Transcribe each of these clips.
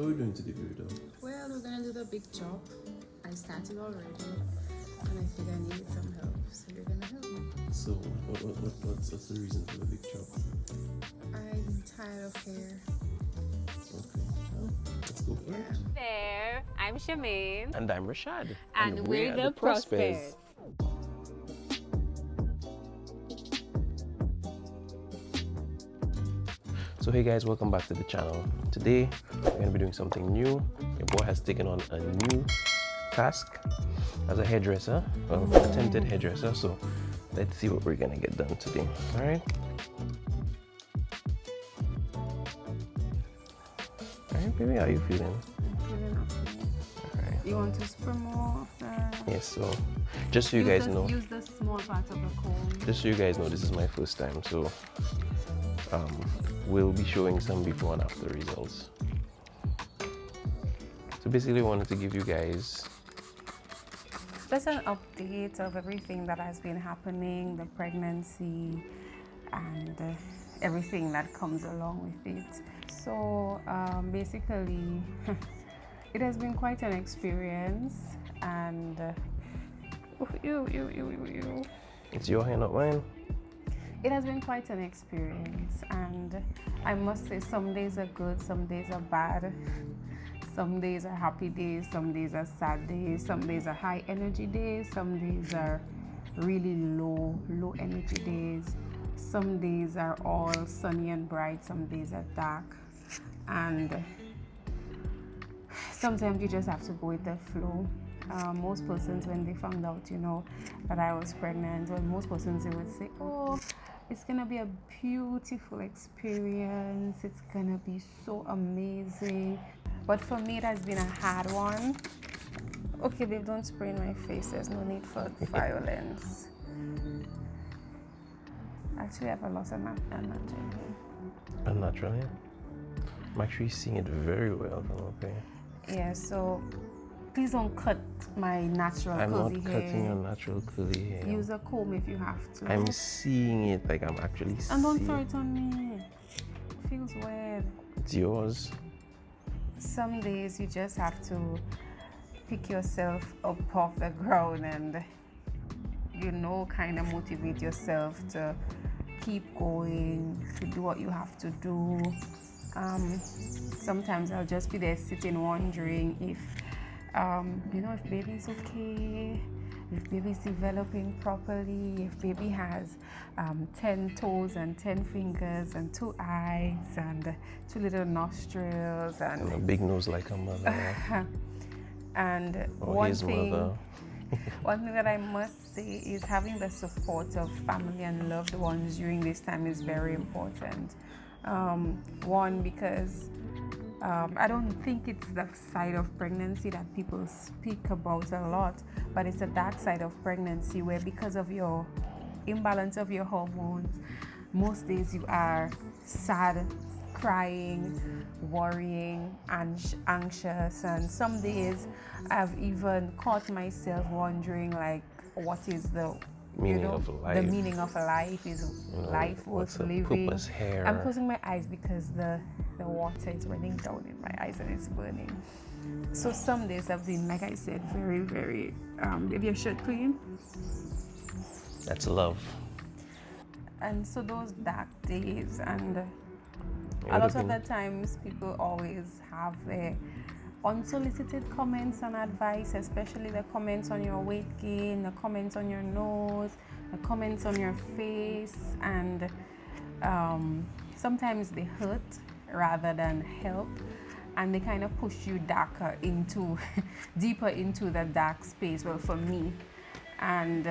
What are we doing today, Rita? Well, we're gonna do the big job. I started already, and I figured I needed some help, so you're gonna help me. So, what's the reason for the big chop? I'm tired of hair. Okay, well, let's go for it. There, I'm Shemaine. And I'm Rashad. And we're the Prospers. So hey guys, welcome back to the channel. Today, we're going to be doing something new. Your boy has taken on a new task as a hairdresser, attempted hairdresser. So let's see what we're going to get done today. All right? All right, baby, how are you feeling? I'm feeling up. All right. You want to spray more of the... Yes, so just so you guys know, Use the small part of the comb. just so you guys know, this is my first time. So we'll be showing some before and after results. So basically, I wanted to give you guys Just an update of everything that has been happening, the pregnancy, and everything that comes along with it. So basically, it has been quite an experience, and it's your hair, not mine. it has been quite an experience, and I must say some days are good, some days are bad. Some days are happy days, some days are sad days, some days are high energy days, some days are really low energy days. Some days are all sunny and bright, some days are dark. And sometimes you just have to go with the flow. Most persons, when they found out, that I was pregnant, well, most persons, they would say, oh, it's gonna be a beautiful experience, it's gonna be so amazing. But for me, it has been a hard one. Okay, babe, don't spray in my face, there's no need for violence. Actually, I have a lot of Unnaturally. I'm actually seeing it very well. Okay. Yeah, so please don't cut my natural I'm curly not hair. cutting your natural curly hair. Use a comb if you have to. I'm seeing it, like I'm actually seeing. And don't throw it on me. It feels weird. It's yours. Some days you just have to pick yourself up off the ground and, kind of motivate yourself to keep going, to do what you have to do. Sometimes I'll just be there sitting wondering if, if baby's okay, if baby's developing properly, if baby has 10 toes and 10 fingers and 2 eyes and 2 little nostrils And a big nose like a mother. and Or one his thing mother. one thing that I must say is having the support of family and loved ones during this time is very important. One, because I don't think it's the side of pregnancy that people speak about a lot, but it's a dark side of pregnancy where, because of your imbalance of your hormones, most days you are sad, crying, worrying, and anxious. And some days I've even caught myself wondering, like, what is the Meaning of life. The meaning of a life. Is life worth living? Purpose hair. I'm closing my eyes because the water is running down in my eyes and it's burning. So some days have been, like I said, very, very maybe your shirt clean. That's love. And so those dark days, and a lot of the times people always have their unsolicited comments and advice, especially the comments on your weight gain, the comments on your nose, the comments on your face, and sometimes they hurt rather than help, and they kind of push you deeper into the dark space, well, for me. And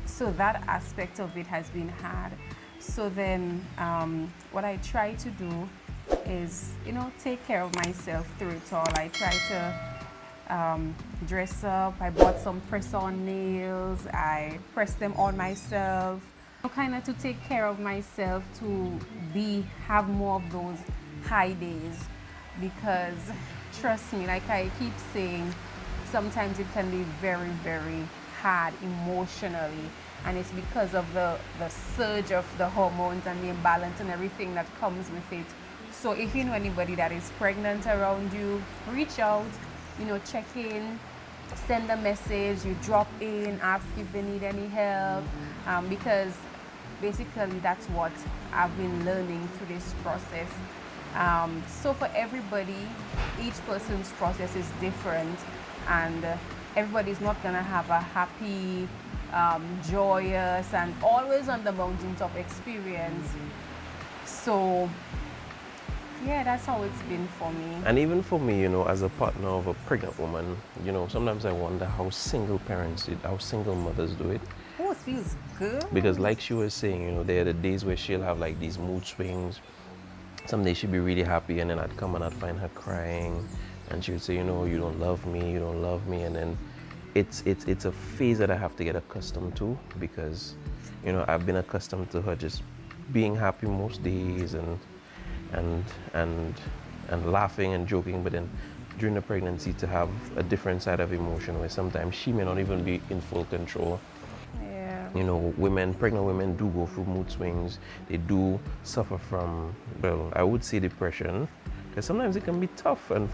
so that aspect of it has been hard. So then what I try to do is, take care of myself through it all. I try to dress up. I bought some press-on nails. I press them on myself. Kind of to take care of myself, to have more of those high days, because trust me, like I keep saying, sometimes it can be very, very hard emotionally, and it's because of the surge of the hormones and the imbalance and everything that comes with it. So if you know anybody that is pregnant around you, reach out, check in, send a message, you drop in, ask if they need any help, because basically that's what I've been learning through this process. So for everybody, each person's process is different, and everybody's not gonna have a happy, joyous, and always on the mountaintop experience. So yeah, that's how it's been for me. And even for me, as a partner of a pregnant woman, sometimes I wonder how single parents do it, how single mothers do it. Oh, it feels good. Because like she was saying, there are the days where she'll have like these mood swings. Some days she'd be really happy, and then I'd come and I'd find her crying, and she would say, you don't love me, you don't love me. And then it's a phase that I have to get accustomed to, because I've been accustomed to her just being happy most days and laughing and joking, but then during the pregnancy to have a different side of emotion where sometimes she may not even be in full control. Pregnant women do go through mood swings. They do suffer from, well, I would say depression, because sometimes it can be tough. And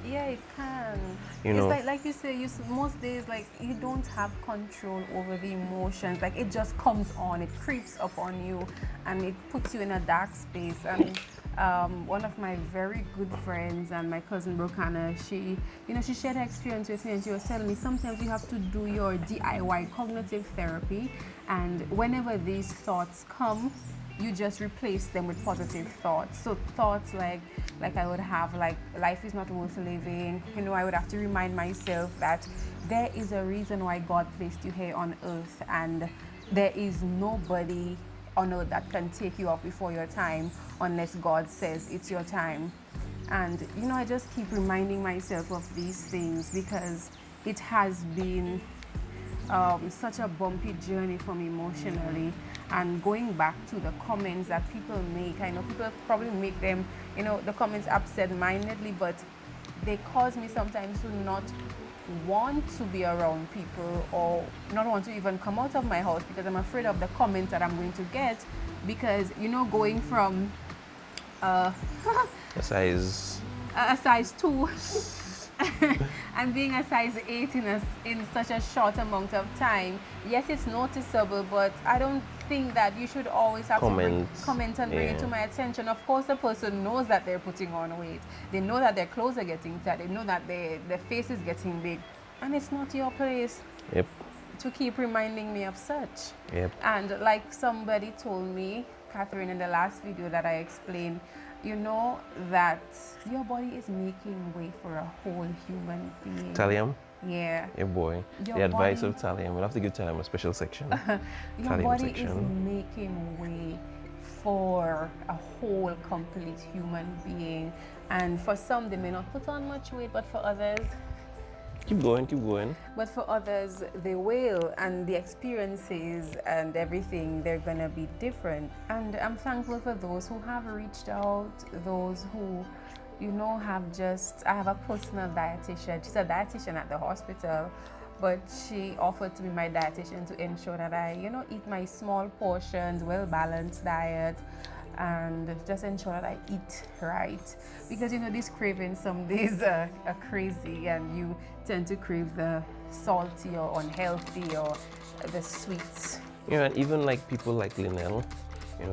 yeah, it can. It's like you say, most days, like, you don't have control over the emotions. Like, it just comes on, it creeps up on you, and it puts you in a dark space. And one of my very good friends and my cousin Brokana, she shared her experience with me, and she was telling me sometimes you have to do your DIY cognitive therapy, and whenever these thoughts come, you just replace them with positive thoughts. So thoughts like I would have, like, life is not worth living. I would have to remind myself that there is a reason why God placed you here on earth, and there is nobody on earth that can take you off before your time unless God says it's your time. And I just keep reminding myself of these things, because it has been such a bumpy journey for me emotionally. And going back to the comments that people make, I know people probably make them, the comments absent-mindedly, but they cause me sometimes to not want to be around people, or not want to even come out of my house, because I'm afraid of the comments that I'm going to get. Because going from a size 2 and being a size 8 in such a short amount of time, yes, it's noticeable, but I don't think that you should always have to comment and bring it to my attention. Of course, the person knows that they're putting on weight. They know that their clothes are getting tight. They know that their face is getting big. And it's not your place to keep reminding me of such. And like somebody told me, Catherine, in the last video that I explained, that your body is making way for a whole human being. Thallium? Yeah. Yeah, boy. The advice of Thallium. We'll have to give Thallium a special section. Your body is making way for a whole, complete human being. And for some, they may not put on much weight, but for others... Keep going. But for others, they will, and the experiences and everything, they're gonna be different. And I'm thankful for those who have reached out, those who, I have a personal dietitian. She's a dietitian at the hospital, but she offered to be my dietitian to ensure that I, eat my small portions, well-balanced diet, and just ensure that I eat right. Because these cravings some days are crazy, and you tend to crave the salty or unhealthy or the sweets. And even like people like Linnell,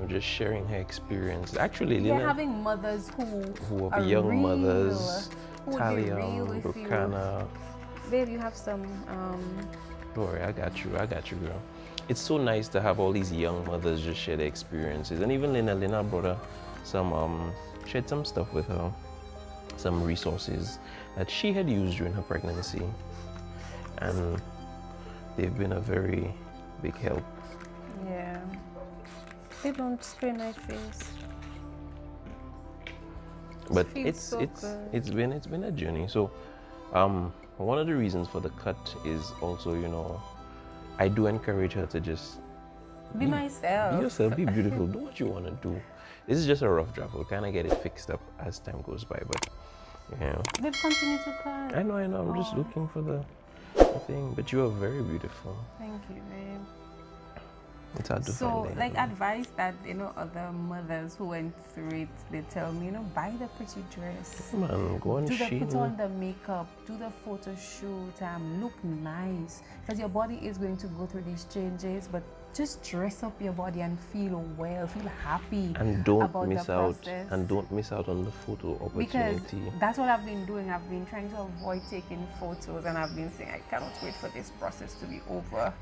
just sharing her experience. Actually, Linnell, having mothers who are young real, mothers, Thallium, Brokana. Babe, you have some... Don't worry, I got you, girl. It's so nice to have all these young mothers just share their experiences. And even Lena brought her some, shared some stuff with her, some resources that she had used during her pregnancy. And they've been a very big help. Yeah. They don't spray my face. But it's been a journey. So one of the reasons for the cut is also, I do encourage her to just be myself. Be yourself, be beautiful, do what you want to do. This is just a rough draft. We'll kind of get it fixed up as time goes by, but They continue to cut. I know. I'm just looking for the thing, but you are very beautiful. Thank you, babe. It's hard to So, find. like advice that other mothers who went through it, they tell me, buy the pretty dress, Man, go on put on the makeup, do the photo shoot, look nice, because your body is going to go through these changes, but just dress up your body and feel well, feel happy, and don't about miss the out process. and don't miss out on the photo Because opportunity. that's what I've been doing. I've been trying to avoid taking photos, and I've been saying I cannot wait for this process to be over,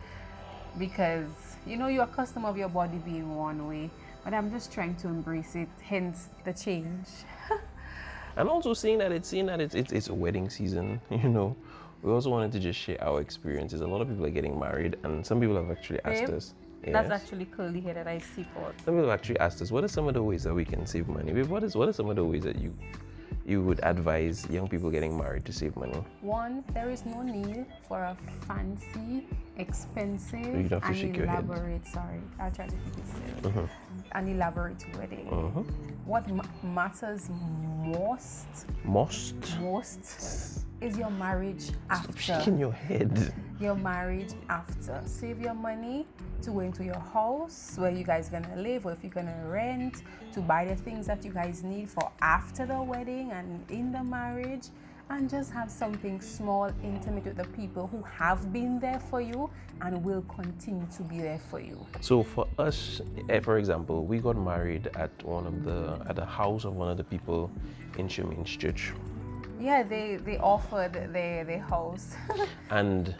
because you're accustomed of your body being one way, but I'm just trying to embrace it, hence the change. And also seeing that it's a wedding season, we also wanted to just share our experiences. A lot of people are getting married, and some people have actually asked Babe, us. That's actually curly hair that I see for. Some people have actually asked us, what are some of the ways that we can save money? Babe, what are some of the ways that you would advise young people getting married to save money? One, there is no need for a fancy, expensive, You don't have to and shake your head. elaborate. Sorry, I'll try to keep it simple. An elaborate wedding. What matters most is your marriage Stop after. shaking your head. Your marriage after. Save your money to go into your house where you guys gonna live, or if you're gonna rent, to buy the things that you guys need for after the wedding and in the marriage, and just have something small, intimate with the people who have been there for you and will continue to be there for you. So for us, for example, we got married at the house of one of the people in Shemain's church. Yeah, they offered their house. And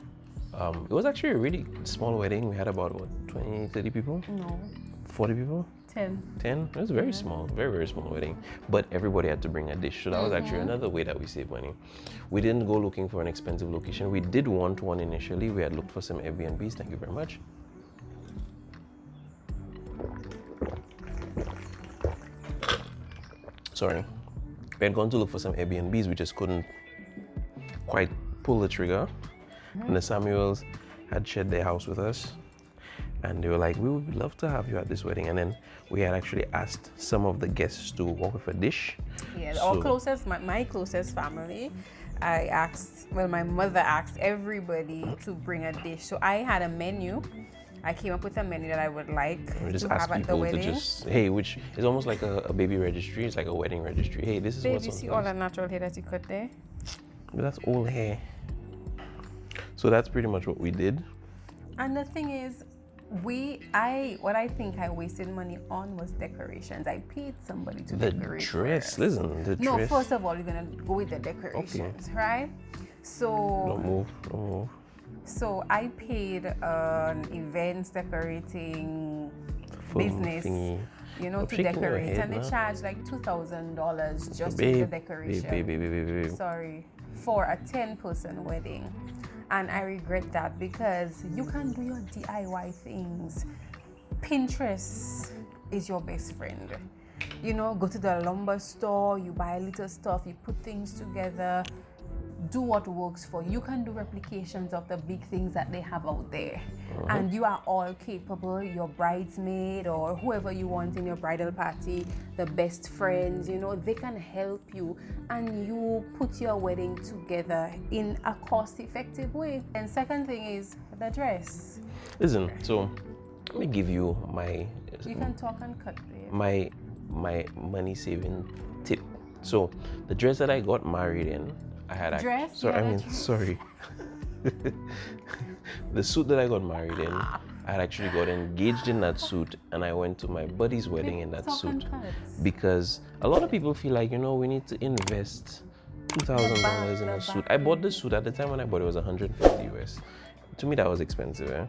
it was actually a really small wedding. We had about 20, 30 people? No, 40 people? 10. 10? It was very small, very, very small wedding. But everybody had to bring a dish. So that was actually another way that we saved money. We didn't go looking for an expensive location. We did want one initially. We had looked for some Airbnbs. Thank you very much. Sorry. We had gone to look for some Airbnbs. We just couldn't quite pull the trigger. And the Samuels had shared their house with us. And they were like, we would love to have you at this wedding. And then we had actually asked some of the guests to walk with a dish. Yeah, So- my closest family, my mother asked everybody to bring a dish. So I had a menu. I came up with a menu that I would like We just to ask have at the people to wedding. which is almost like a baby registry. It's like a wedding registry. Hey, this is Babe, what's you on see this. all the natural hair that you cut there? But that's all hair. So that's pretty much what we did. And the thing is, what I think I wasted money on was decorations. I paid somebody to The decorate. dress, first. listen, the No, dress. first of all, you're gonna go with the decorations, right? So Don't move. So I paid an events decorating Phone business, thingy. Stop to shaking your decorate, head and they now. charge like $2,000 just for Babe, the decoration. babe. Sorry, for a 10-person wedding. And I regret that, because you can do your DIY things. Pinterest is your best friend. Go to the lumber store, you buy little stuff, you put things together, do what works for you. You can do replications of the big things that they have out there. And you are all capable, your bridesmaid or whoever you want in your bridal party, the best friends, they can help you, and you put your wedding together in a cost-effective way. And second thing is the dress. Listen, so let me give you You can talk and cut there. my money saving tip. So the dress that I got married in, I had Dress? sorry, Yeah, I the mean dress. sorry. The suit that I got married in, I had actually got engaged in that suit, and I went to my buddy's wedding in that Talk and suit. cut. Because a lot of people feel like, we need to invest $2,000 in a suit. I bought the suit at the time when I bought it was 150 US. To me, that was expensive, eh?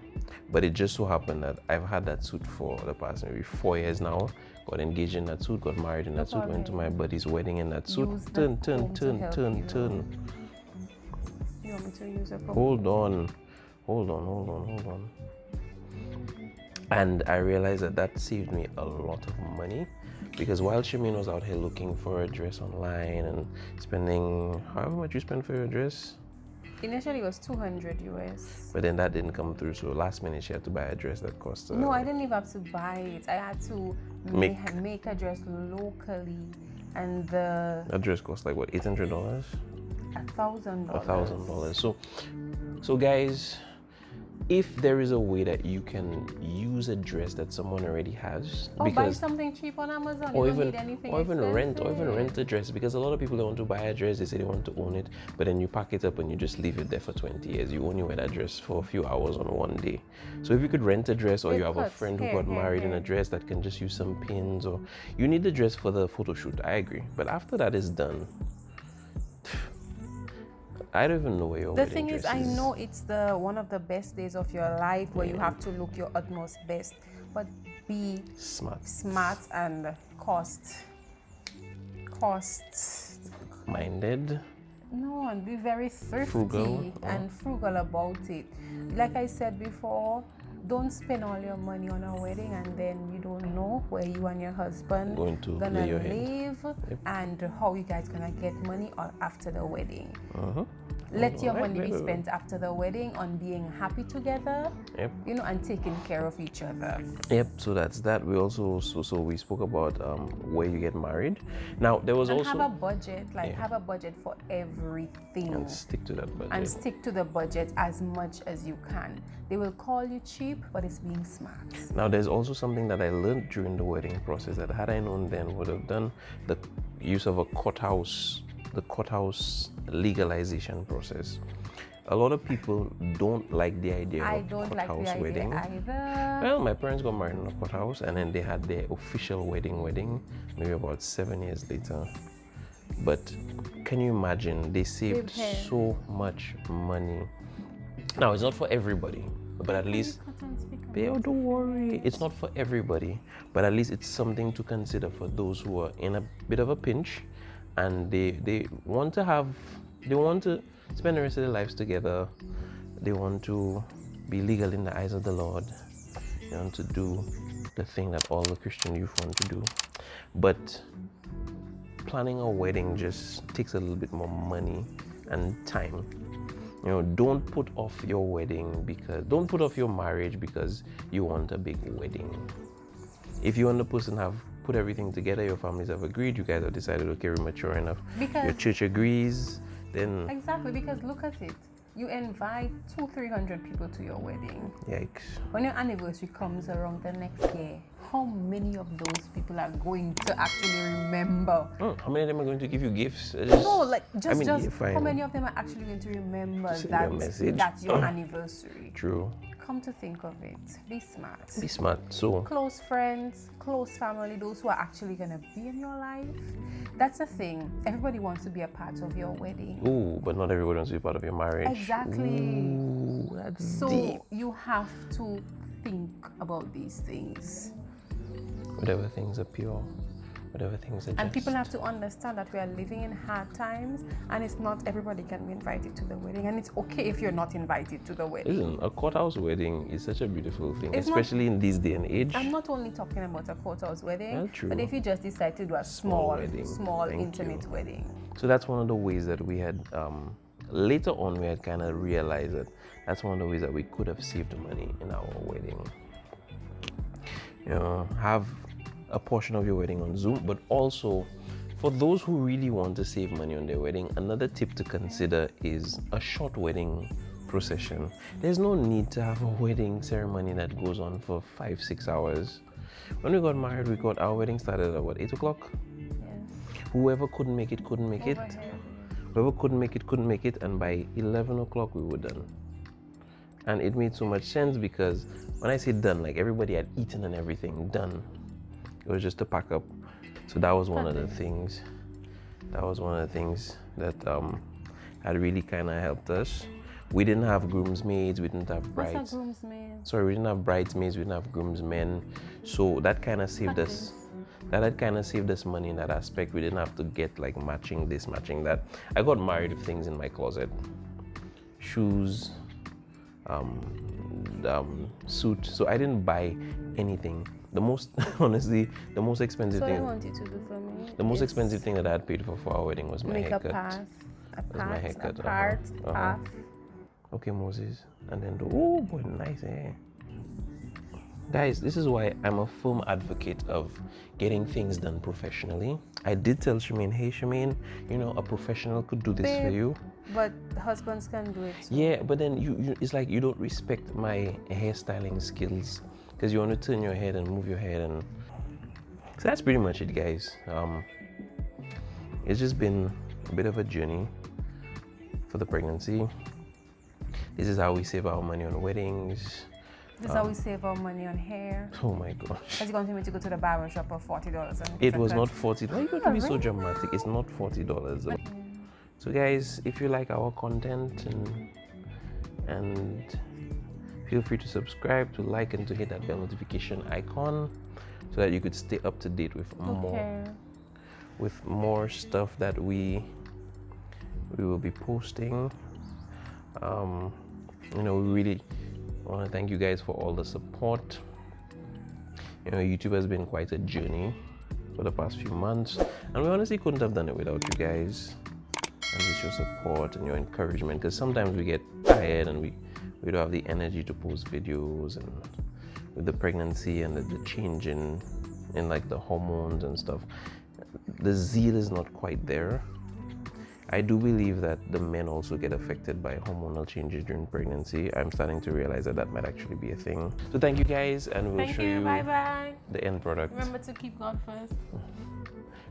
But it just so happened that I've had that suit for the past maybe 4 years now. Got engaged in that suit, got married in that suit, went to my buddy's wedding in that suit. Use the Turn. comb to help you. You want me to use a comb? Hold on. And I realized that saved me a lot of money, because while Shemaine was out here looking for a dress online and spending however much you spend for your dress, Initially, it was 200 US. but then that didn't come through. So last minute, she had to buy a dress that cost. No, I didn't even have to buy it. I had to make a dress locally, and That dress cost like what, $800? $1,000. $1,000. So guys, if there is a way that you can use a dress that someone already has, Or buy something cheap on Amazon. You don't need anything expensive. rent a dress, because a lot of people don't want to buy a dress. They say they want to own it, but then you pack it up and you just leave it there for 20 years. You only wear that dress for a few hours on one day. So if you could rent a dress, or you have a friend who got married in a dress that can just use some pins, or you need the dress for the photo shoot, I agree. But after that is done, I don't even know where your wedding thing dress is, I know it's one of the best days of your life where you have to look your utmost best, but be smart and cost minded. No, and be very thrifty and frugal about it. Like I said before, don't spend all your money on a wedding and then you don't know where you and your husband gonna live and how you guys gonna get money after the wedding. Let your money be spent after the wedding on being happy together, you know, and taking care of each other. So that's that. We also we spoke about where you get married. Now there was also have a budget, have a budget for everything and stick to that budget. And stick to the budget as much as you can. They will call you cheap, but it's being smart. Now there's also something that I learned during the wedding process that had I known then would have done: the use of a courthouse. The courthouse legalization process. A lot of people don't like the idea of courthouse wedding. Either. Well, my parents got married in a courthouse, and then they had their official wedding maybe about 7 years later. But can you imagine? They saved so much money. Now it's not for everybody, but at least don't worry, it's not for everybody, but at least it's something to consider for those who are in a bit of a pinch. And they want to spend the rest of their lives together. They want to be legal in the eyes of the Lord. They want to do the thing that all the Christian youth want to do. But planning a wedding just takes a little bit more money and time. You know, don't put off your marriage because you want a big wedding. If you and the person have put everything together, your families have agreed, you guys have decided, okay, we're mature enough, your church agrees, then... Exactly, because look at it. You invite 200-300 people to your wedding. Yikes. When your anniversary comes around the next year, how many of those people are going to actually remember? How many of them are going to give you gifts? How many of them are actually going to remember that's your anniversary? True. Come to think of it, be smart. Be smart. So close friends, close family, those who are actually gonna be in your life. That's the thing. Everybody wants to be a part of your wedding. Ooh, but not everybody wants to be part of your marriage. Exactly. Ooh, that's deep. You have to think about these things. Whatever things are pure, whatever things are just. And people have to understand that we are living in hard times, and it's not everybody can be invited to the wedding, and it's okay if you're not invited to the wedding. Listen, a courthouse wedding is such a beautiful thing, especially in this day and age. I'm not only talking about a courthouse wedding, true. But if you just decide to do a small intimate wedding. So that's one of the ways that we had, later on we had kind of realized that that's one of the ways that we could have saved money in our wedding. You know, have a portion of your wedding on Zoom, but also for those who really want to save money on their wedding, another tip to consider is a short wedding procession. There's no need to have a wedding ceremony that goes on for 5-6 hours. When we got married, our wedding started at 8 o'clock? Yes. Whoever couldn't make it, couldn't make it. Whoever couldn't make it, couldn't make it, and by 11 o'clock we were done. And it made so much sense because when I say done, like everybody had eaten and everything, done. It was just to pack up. So that was one of the things. That was one of the things that had really kind of helped us. We didn't have groomsmaids. We didn't have brides. What's a groomsmaid? Sorry, we didn't have bridesmaids. We didn't have groomsmen. So that kind of saved us. That had kind of saved us money in that aspect. We didn't have to get like matching this, matching that. I got married with things in my closet: shoes, suit. So I didn't buy anything. The most, honestly, the most expensive thing. So what I want you to do for me. The most expensive thing that I had paid for our wedding was my haircut. My haircut. Okay, Moses, and then oh boy, nice hair. Guys, this is why I'm a firm advocate of getting things done professionally. I did tell Shemaine, hey Shemaine, you know, a professional could do this for you. But husbands can do it too. Yeah, but then you it's like you don't respect my hairstyling skills because you want to turn your head and move your head, and so that's pretty much it, guys. It's just been a bit of a journey for the pregnancy. This is how we save our money on weddings. This is how we save our money on hair. Oh my gosh. Because you're going to me to go to the barber shop for $40. And It was not $40. Why you got to be so dramatic? It's not $40. So guys, if you like our content and feel free to subscribe, to like, and to hit that bell notification icon so that you could stay up to date with more stuff that we will be posting. You know, we really want to thank you guys for all the support. You know, YouTube has been quite a journey for the past few months, and we honestly couldn't have done it without you guys and with your support and your encouragement, because sometimes we get tired and we don't have the energy to post videos, and with the pregnancy and the change in like the hormones and stuff, the zeal is not quite there. I do believe that the men also get affected by hormonal changes during pregnancy. I'm starting to realize that might actually be a thing. So thank you guys, and we'll show you bye-bye. the end product. Remember to keep God first.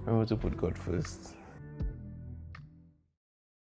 Remember to put God first.